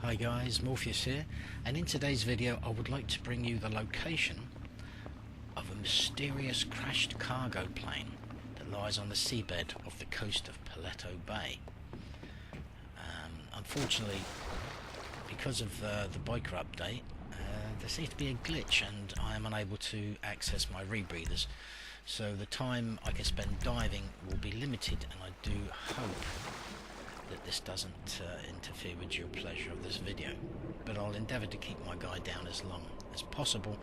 Hi guys, Morpheus here, and in today's video I would like to bring you the location of a mysterious crashed cargo plane that lies on the seabed of the coast of Paleto Bay. Unfortunately, because of the biker update, there seems to be a glitch and I am unable to access my rebreathers. So the time I can spend diving will be limited, and I do hope that this doesn't interfere with your pleasure of this video. But I'll endeavour to keep my guy down as long as possible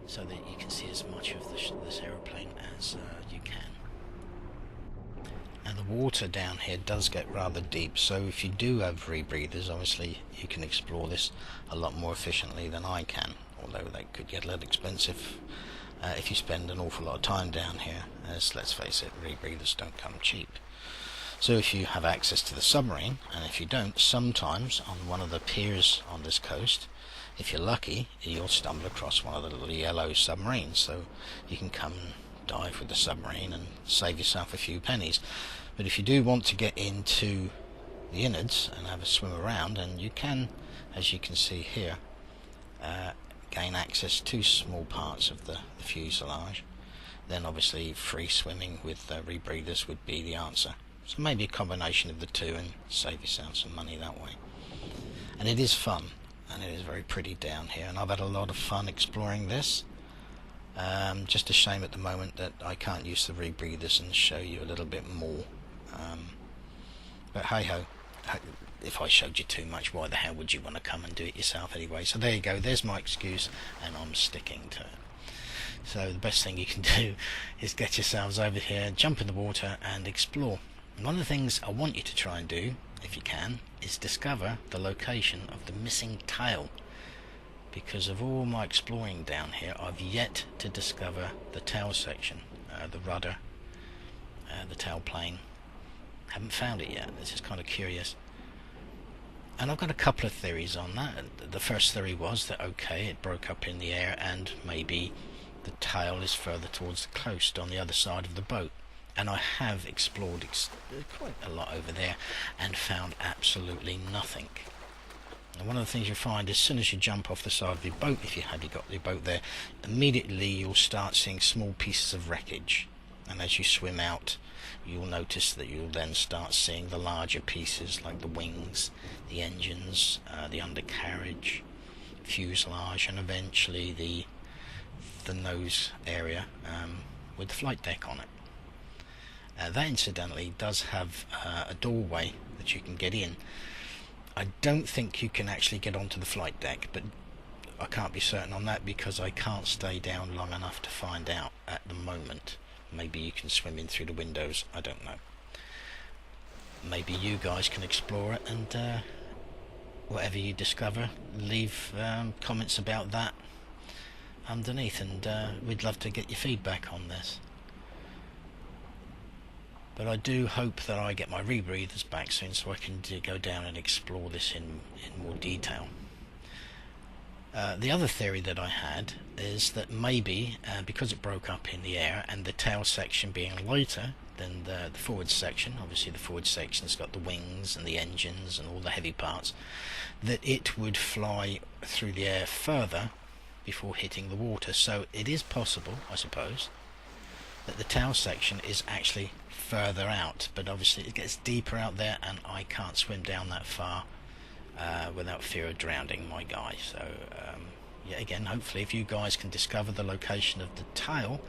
so that you can see as much of this aeroplane as you can. And the water down here does get rather deep, so if you do have rebreathers, obviously you can explore this a lot more efficiently than I can, although they could get a little expensive if you spend an awful lot of time down here, as let's face it, rebreathers don't come cheap. So if you have access to the submarine, and if you don't, sometimes on one of the piers on this coast, if you're lucky, you'll stumble across one of the little yellow submarines, so you can come and dive with the submarine and save yourself a few pennies. But if you do want to get into the innards and have a swim around, and you can, as you can see here, gain access to small parts of the fuselage, then obviously free swimming with rebreathers would be the answer. So maybe a combination of the two and save yourself some money that way. And it is fun, and it is very pretty down here, and I've had a lot of fun exploring this. Just a shame at the moment that I can't use the rebreathers and show you a little bit more. But hey ho, if I showed you too much, why the hell would you want to come and do it yourself anyway? So there you go, there's my excuse, and I'm sticking to it. So the best thing you can do is get yourselves over here, jump in the water and explore. And one of the things I want you to try and do, if you can, is discover the location of the missing tail. Because of all my exploring down here, I've yet to discover the tail section, the rudder, the tail plane. Haven't found it yet. This is kind of curious. And I've got a couple of theories on that. The first theory was that, okay, it broke up in the air and maybe the tail is further towards the coast on the other side of the boat. And I have explored quite a lot over there and found absolutely nothing. And one of the things you find, as soon as you jump off the side of your boat, if you have got your boat there, immediately you'll start seeing small pieces of wreckage. And as you swim out, you'll notice that you'll then start seeing the larger pieces, like the wings, the engines, the undercarriage, fuselage, and eventually the nose area with the flight deck on it. That incidentally does have a doorway that you can get in. I don't think you can actually get onto the flight deck, but I can't be certain on that because I can't stay down long enough to find out at the moment. Maybe you can swim in through the windows, I don't know. Maybe you guys can explore it, and whatever you discover, leave comments about that underneath, and we'd love to get your feedback on this. But I do hope that I get my rebreathers back soon so I can go down and explore this in more detail. The other theory that I had is that maybe because it broke up in the air and the tail section being lighter than the forward section, obviously the forward section's got the wings and the engines and all the heavy parts, that it would fly through the air further before hitting the water. So it is possible, I suppose, that the tail section is actually further out, but obviously it gets deeper out there and I can't swim down that far without fear of drowning my guy. So yeah, again, hopefully if you guys can discover the location of the tail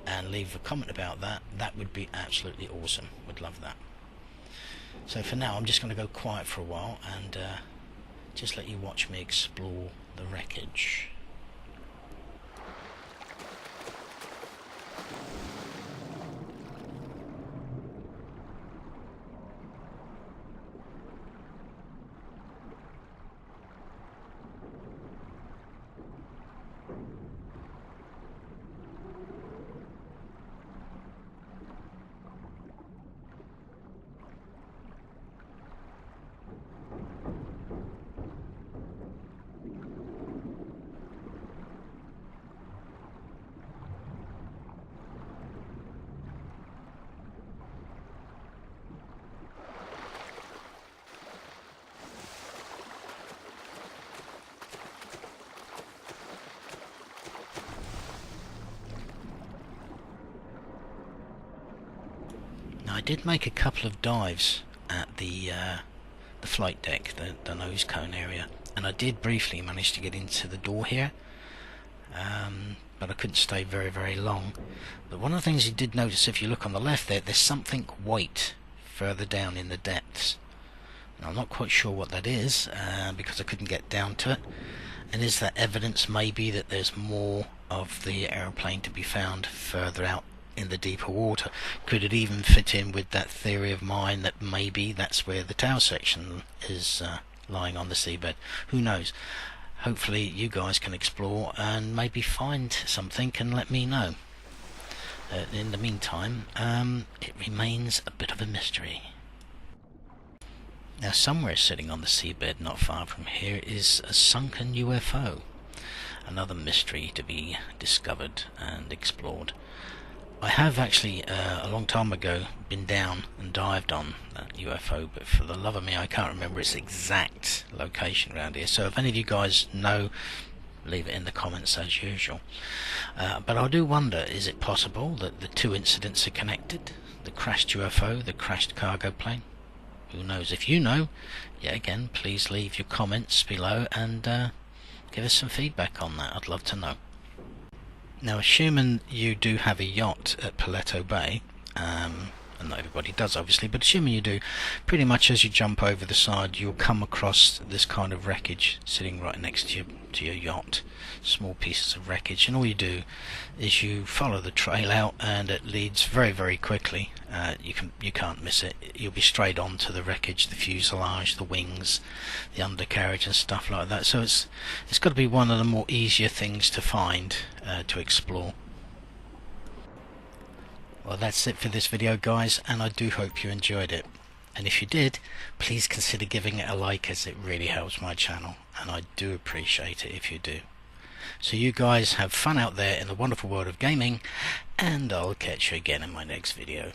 and leave a comment about that, that would be absolutely awesome. Would love that. So for now I'm just going to go quiet for a while and just let you watch me explore the wreckage. did make a couple of dives at the flight deck, the nose cone area, and I did briefly manage to get into the door here, but I couldn't stay very, very long. But one of the things you did notice, if you look on the left there, there's something white further down in the depths. Now, I'm not quite sure what that is, because I couldn't get down to it. And is that evidence maybe that there's more of the aeroplane to be found further out in the deeper water? Could it even fit in with that theory of mine that maybe that's where the tail section is lying on the seabed? Who knows? Hopefully you guys can explore and maybe find something and let me know. In the meantime, it remains a bit of a mystery. Now, somewhere sitting on the seabed not far from here is a sunken UFO. Another mystery to be discovered and explored. I have actually, a long time ago, been down and dived on that UFO, but for the love of me, I can't remember its exact location around here. So if any of you guys know, leave it in the comments as usual. But I do wonder, is it possible that the two incidents are connected? The crashed UFO, the crashed cargo plane? Who knows? If you know, yet again, please leave your comments below and give us some feedback on that. I'd love to know. Now, assuming you do have a yacht at Paleto Bay, and not everybody does obviously, but assuming you do, pretty much as you jump over the side you'll come across this kind of wreckage sitting right next to your yacht. Small pieces of wreckage, and all you do is you follow the trail out and it leads very, very quickly. You can't miss it. You'll be straight on to the wreckage, the fuselage, the wings, the undercarriage and stuff like that. So it's got to be one of the more easier things to find, to explore. Well, that's it for this video, guys, and I do hope you enjoyed it. And if you did, please consider giving it a like, as it really helps my channel, and I do appreciate it if you do. So you guys have fun out there in the wonderful world of gaming, and I'll catch you again in my next video.